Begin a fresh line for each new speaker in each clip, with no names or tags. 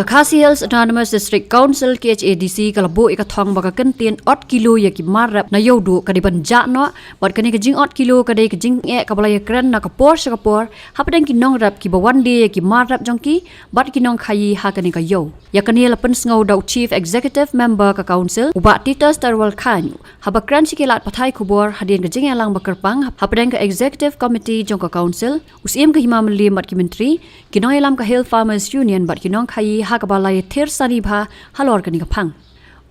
Khasi Hills Autonomous District Council KHADC kalabo ikathong baka kentien 8 kilo ya ki marap na yodu kadiban jakno bat kani kajing 8 kilo kadai kajing kabalaya kran na kapor sakapor hapadang ki nong rap ki bawan de ya ki marap jongki bat ki nong khayi ha kani ka yo ya kani lapan sngau dau Chief Executive Member ka Council uba Titus Tarwal Khan habakran sikilat pathai kubor hadien kajing alang bakarpang hapadang ka Executive Committee jong ka Council usim ka himam lim bat ki menteri kinong alam ka Hill Farmers Union bat kinong khayi ha kabalaya thir sani bha halor kani ka phang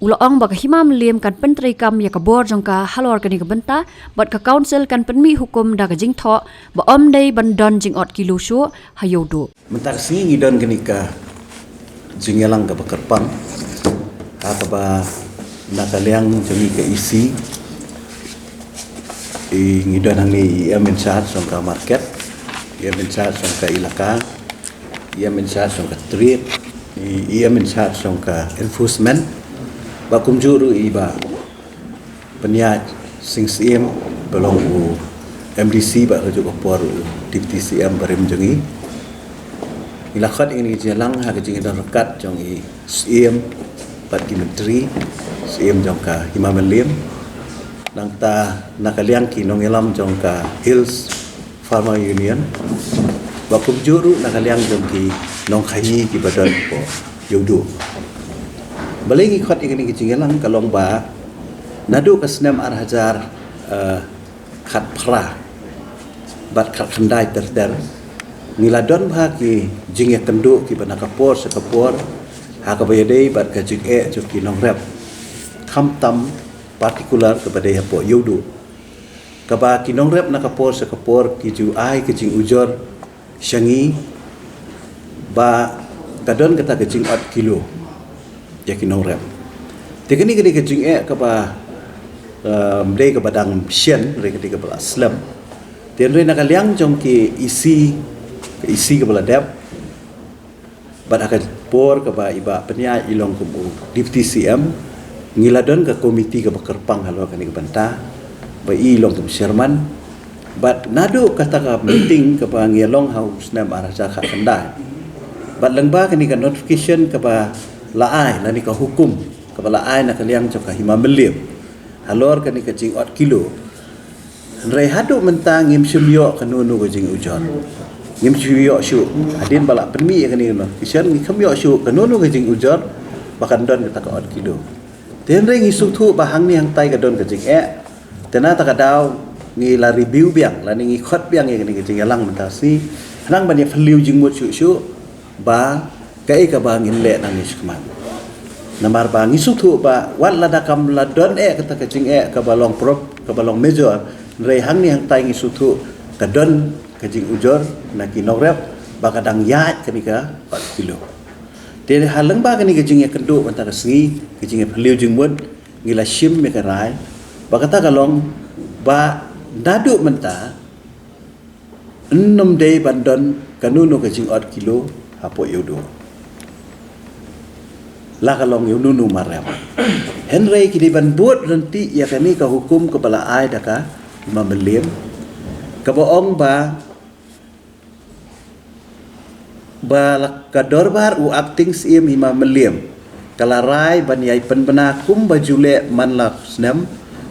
ulaong baka himam liem kan pentri kam ya ka bor jongka halor kani ka benta bat ka council kan penmi hukum da ka jing tho ba om dei bandon jing 8 kilo shu hayodo
mentar singi don kani ka jingelang ka bakarpang ha ka ba nakaliang jami ka isi ngidon hangi ia mensat jongka market ia mensat jongka ilaka ia mensat jongka trade ia mensat jongka enforcement bakum juru iba peniat sing CM belong u MDC ba rujuk opor deputy CM barim jengi ilakat ini jelang ha kejing dan rekat jong i CM pat ki menteri CM jongka Imam Lim nang ta nakaliang ki nong elam jongka Hills Farmer Union bakum juru nakaliang jongki nong khayi ki badan po yodu balingi khot ingin kejingelang kalong ba nadu kasnem arhajar khat phra bat khat khandai ter niladon bha ki jingya kendu ki bana kapor sekapor ha ka bayadei bat ka jing joki nong rep kham tam particular kepada po yodu ka ba ki nong rep na kapor sekapor ki ju ai ki jing ujor syangi ba kadon kata kejing 8 kilo yakin nong rep tekeni kedi kejing ka ba mdei ka badang sien re kedi ka bala slam ten re nakaliang jong ki isi ka bala dep bad akan por ka ba iba penya ilong ku deputy CM ngiladon ka komiti ka bakarpang halo kani ka banta ba ilong ku chairman bad nadu kata ka meeting ka ba ngialong haus nam araja kha kandai bat lengba kani ka notification ka ba laai lani ka hukum ka ba laai na kaliang joka himam belim halor kani ka jing 8 kilo rei hadu mentang ngim syumyo kanunu ka jing ujon ngim syumyo syu adin bala penmi kani no kishan ngi khamyo syu kanunu ka jing ujon bakan don ka 8 kilo ten rei ngi suktu bahang ni hang tai ka don ka jing tena ta ka daw ngi la review biang lani ngi khot biang kani ka jing alang mentasi nang banya fliu jing mut syu ba kai ka ba ngin le nang isman namar ba ngisuk thu ba wat la da kam la don kata ka jing ka balong prop ka balong major rei hang ni hang tai ngisuk thu ka don ka jing ujor na ki nogrep ba kadang ya ka ni ka 4 kilo te halang ba ka ni ka jing kendu manta ka singi ka jing phliu jing mut ngila shim me ka rai ba kata ka long ba dadu menta ennom dei bandon kanunu ka jing 8 kilo hapo yodo la kalong yununu marem henry ki ban buat renti ya kani ka hukum kepala ai daka Imam Lim ka boong ba ka dorbar u acting sim Imam Lim kala rai ban yai pen bena kum bajule man la snem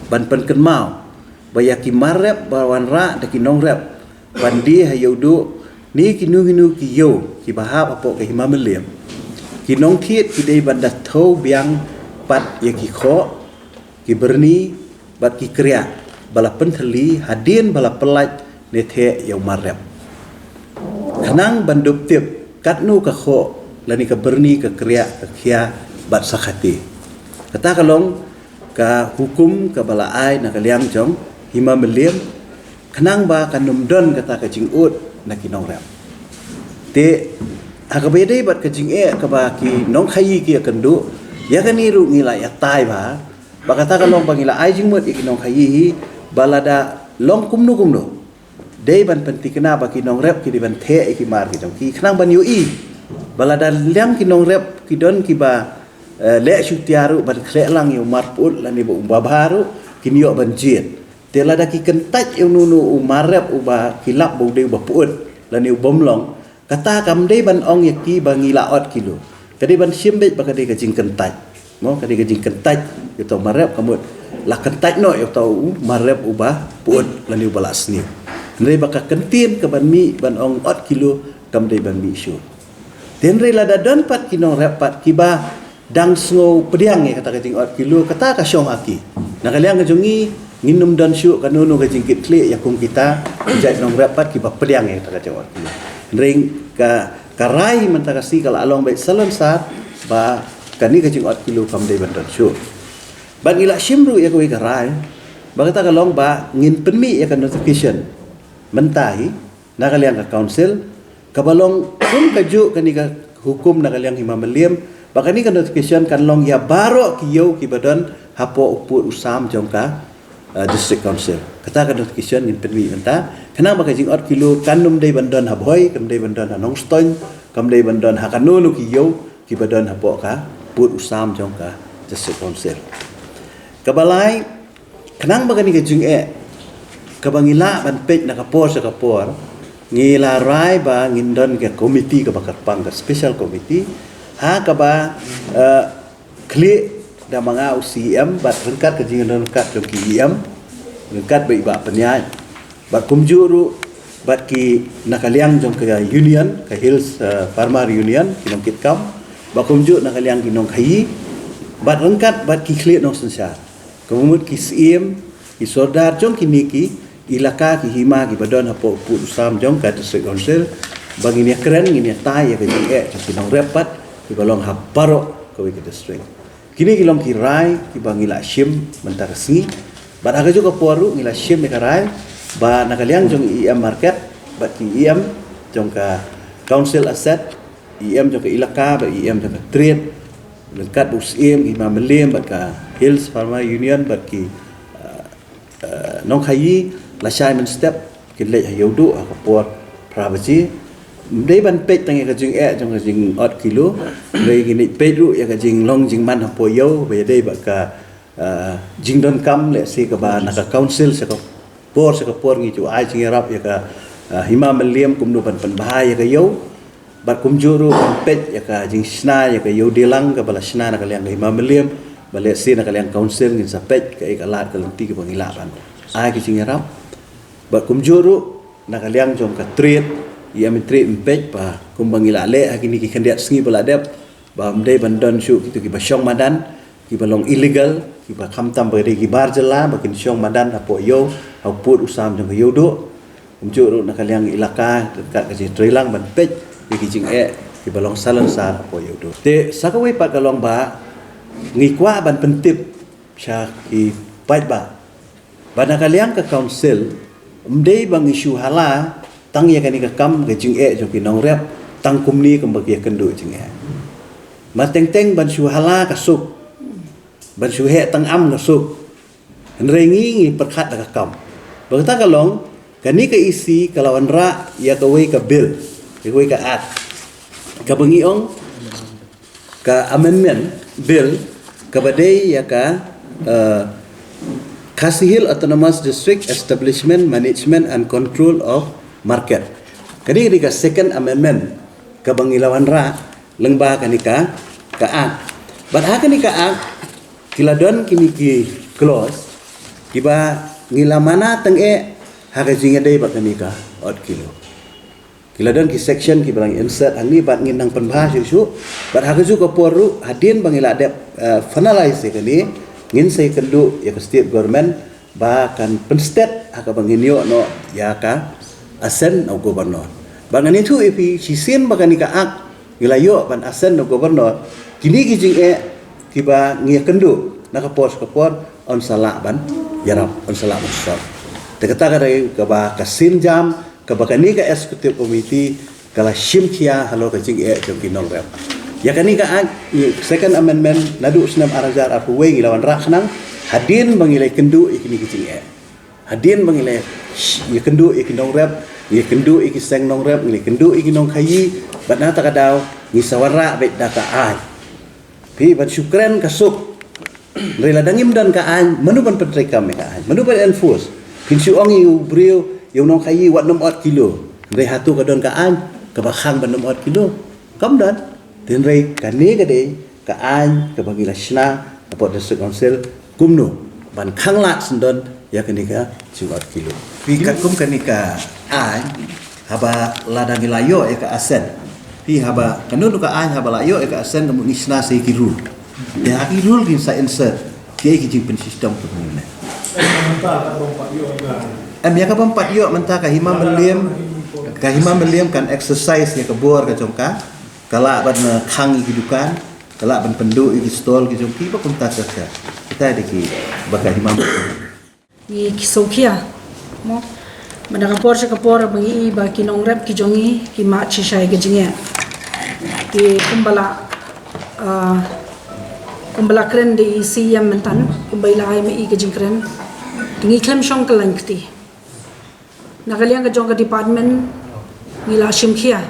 ban pen ken mau ba yaki marep bawan ra daki nong rep ban di hayodo ni kinu ki yo ki bahap apo ke Imam Lim ki nong thiet ki dei banda tho biang pat ye ki kho ki berni bat ki kriya bala penthali hadin bala pelaj ne the yo marep kanang bandup tip katnu ka kho lani ka berni ka kriya ka khia bat sakhati kata kalong ka hukum ka bala ai na kaliang jong Imam Lim kanang ba kanum don kata ka jingut na kinong rep te akabede bat ka jing ka ba ki nong khayi ki kandu ya kani ru ngila ya tai ba kata ka long pangila ai jing mut ki nong khayi balada long kumnu dei ban penti kena ba ki nong rep ki di ban the ki mar ki jong ki khnang ban yu i balada liang ki nong rep ki don ki ba le syutiaru ban khle lang yu mar put lani bu babaru ki niyo ban jin te lada ki kentaj yu nunu umarep uba kilap bu de ba put lani ubom long kata kam dei ban ong yaki bangi la 8 kilo Kadi ban simbet bakadi ka jing kentaj. Mo kadi ka jing kentaj yo tau marep kamut lah kentaj no yo tau marep ubah puut lan ubah lasni. Ndai baka kentin ka ban mi ban ong 4 kilo kam dei ban mi syu. Tenre la dadon pat kinong rapat kiba dang sngo pediang kata ka jing 4 kilo kata ka syong aki. Nakaliang ka jungi nginum dan syu kanunu ka jing kit klik yakum kita jai nong rapat kiba pediang kata ka jing 4 kilo. Ring ka karai mentakasi kalau along baik salon saat ba kani ka jing 4 kilo kam dei ban dan syu. Ban ila shimru ya ko karai ba kata kalong ba ngin penmi ya kan notification mentahi nakaliang ka council kabalong kun kaju kani ka hukum nakaliang hima meliam bakani ka notification kan long ya baro kiyo kibadan hapo uput usam jongka district council kata ka notification ngin penmi menta kana ba kajing 4 kilo kanum dei bandon haboi kam dei bandon hanong stoin kam dei bandon hakanunu kiyo kibadan hapo ka put usam jongka district council kabalai kanang bagani ka jing kabangila ban pej nakapor sa kapor ngila rai ba ngindon ke komiti ka bakar pang ka special committee ha ka ba kli da mga UCM bat rengkat ka jing rengkat jong KIM rengkat ba iba penyai bat kumjuru bat ki nakaliang jong ka union ka Hills Farmer Union kinong kitkam ba kumju nakaliang kinong kai bat rengkat bat ki kli no sensar kemut ki CM ki sodar jong kiniki ilaka ki hima ki badon hapo pu usam jong ka district council bagi ni keren ni tai ya ki ki nong repat ki balong haparo ko ki district kini ki long ki rai ki bangila shim mentar singi bat aga juga poru ngila shim ka rai ba nakaliang jong IM market bat ki IM jong ka council asset IM jong ka ilaka ba IM jong ka trade lengkat UCM hima melim bat ka Hills Farmer Union bat ki nong khayi la shai men step ki le yodu ka por privacy dei ban pej tang ka jing jong ka jing 8 kilo dei ki ni pej ru ya ka jing long jing man ha po yo be dei ba ka jing don kam le si ka ba na ka council sa ka por ngi chu ai jing rap ya ka hima meliam kum nu ban bahaya ka yo bat kum juru ban pej ya ka jing sna ya ka yo dilang ka bala sna na ka liang hima meliam bale si na ka liang council ngin sa pej ka ikalat ka lanti ka bangila ban ai ki jing rap ba kumjuru nakaliang jong ka treat ia mentri impej pa kumbangila le hakini ki kandiat sngi bala dep ba mdei bandon syu kitu ki basyong madan ki balong illegal ki ba khamtam ba ki barjela ba kin syong madan apo yo au put usam jong yo do kumjuru nakaliang ilaka dekat ka trilang ban pej ki jing ki balong salon sar apo yo do te sakawe pa kalong ba ngikwa ban pentip sya ki pait ba nakaliang ka council mdei bang isu hala tang ya kani ka kam ke jing jong ki nong rep tang kumni kem bagi kendu jing ma teng teng ban su hala ka suk ban su he tang am ka suk rengi ngi perkhat ka kam bagta kalong kani ka isi kalawan ra ya ka we ka bill ka we ka act ka bangi ong ka amendment bill ka badai ya ka Kasihil Autonomous District Establishment, Management and Control of Market. Kadi ka second amendment ka bangilawan ra lengba kanika ka act. But ha kanika act kiladon kini ki clause kiba ngilamana teng ha ka jinga dei ba kanika 8 kilo. Kiladon ki section ki barang insert ani bat nginang penbahas isu bat ha ka ju ka poru hadin bangila dep finalize kani ngin say kendu ya ka state government ba kan penstet aka banginyo no ya ka asen no gobernur bangan itu ipi sisin bagani ka ak gilayo ban asen no gobernur kini kijing kiba ngia kendu naka pos ka por on salak ban yarap on salak musab tekata ka dai ka ba kasin jam ka bagani ka executive committee kala shimkia halo ka jing jong kinong rep ya kani ka second amendment nadu senam arajar apu we ngilawan rak nang hadin bangilai kendu ikini kicing hadin bangilai ya kendu ikinong rep ya kendu ikiseng nong rep ngilai kendu ikinong kayi bat na takadaw ngisawara bet da ka ai pi bat syukran kasuk rela dangim dan ka ai menu ban petrikam ka ai menu ban enforce pinsu ong yu brio yu nong kayi wat nom 8 kilo re hatu ka don ka ai ka bakhang ban nom 8 kilo kam dan Tinrai kani kade ka an ka bagi lasna apa district council kumno ban khangla sendon ya kani ka 4 kilo. Pi kum kani ka an haba ladang layo ka asen. Pi haba kanun ka an haba layo ka asen kamu isna sei kiru. Ya kirul kin sa insert kiai kijing pen sistem pemune. Ya ka bampat yo mentah ka hima meliam kan exercise ya kebor ka jongka kala ban khang hidupan kala ban pendu iki stol ki jongki pa kunta saja kita deki bagai hima
ni kisokia mo banda kapor bangi ba kinong rep ki jongi ki ma chi shai ge jinge ki kumbala kren di CM mentan kumbala ai me i ge jingkren ngi klem shong kalangti nakaliang ka jong ka department nila shimkhia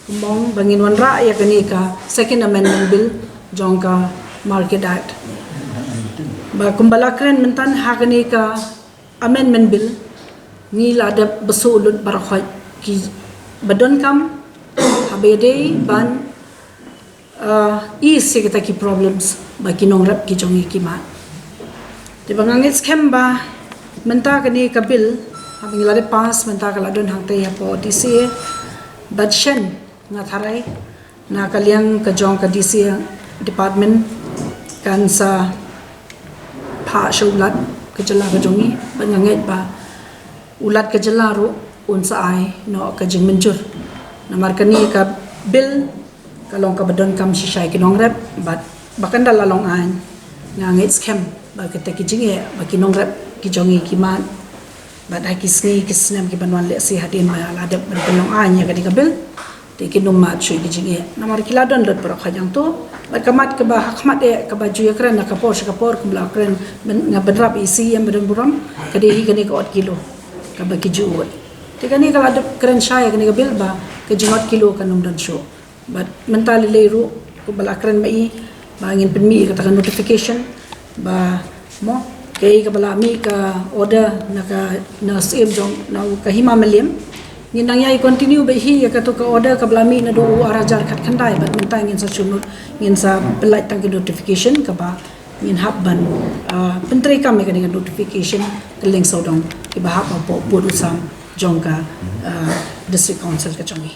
mong bangin wanra ya kani ka second amendment bill jong ka market act ba kumbala kren mentan ha kani ka amendment bill nila da besulut barakhoi ki badon kam habede ban is kita ki problems ba kinong rap ki jong ki ma te bangangit scam ba menta kani ka bill habing lade pass menta kala don hangte ya po DC badshen nga tharai na kaliang ka jong ka DC department kan sa pha shulat ka jala ka jongi banganget ba ulat ka jala ro unsa ai no ka jing menjur na markani ka bill kalong ka badon kam si shai kinong rep but bakan dalalong an nga ngit scam ba ka te ki jinge ba kinong rep ki jongi ki man but ai kisni kisnam ki banwan le si hadin ma la de banong anya ka dikabil te kinum ma chui ki jinge namar kiladon lot pro khajang to ba kamat ka ba hakmat e ka ba juya kran na ka por kum la kran nga bedrap isi yang bedon buram ka de hi ka 8 kilo ka ba ki juot te kani ka la kran shaya ka ni ka bil ba ka jingot kilo ka num don show but mentally leru ko bala kran mai ba ngin penmi ka ta notification ba mo kay kabala mi ka order na same jong na ka hima meliam ngin nang yai continue be hi ka to ka order kabala mi na do arajar khat khandai bat mentang ngin sa chunut ngin sa belai tang ki notification ka ba ngin habban pentri kam ka dengan notification keling sodong ki ba hab po usam jong ka district council ka chongi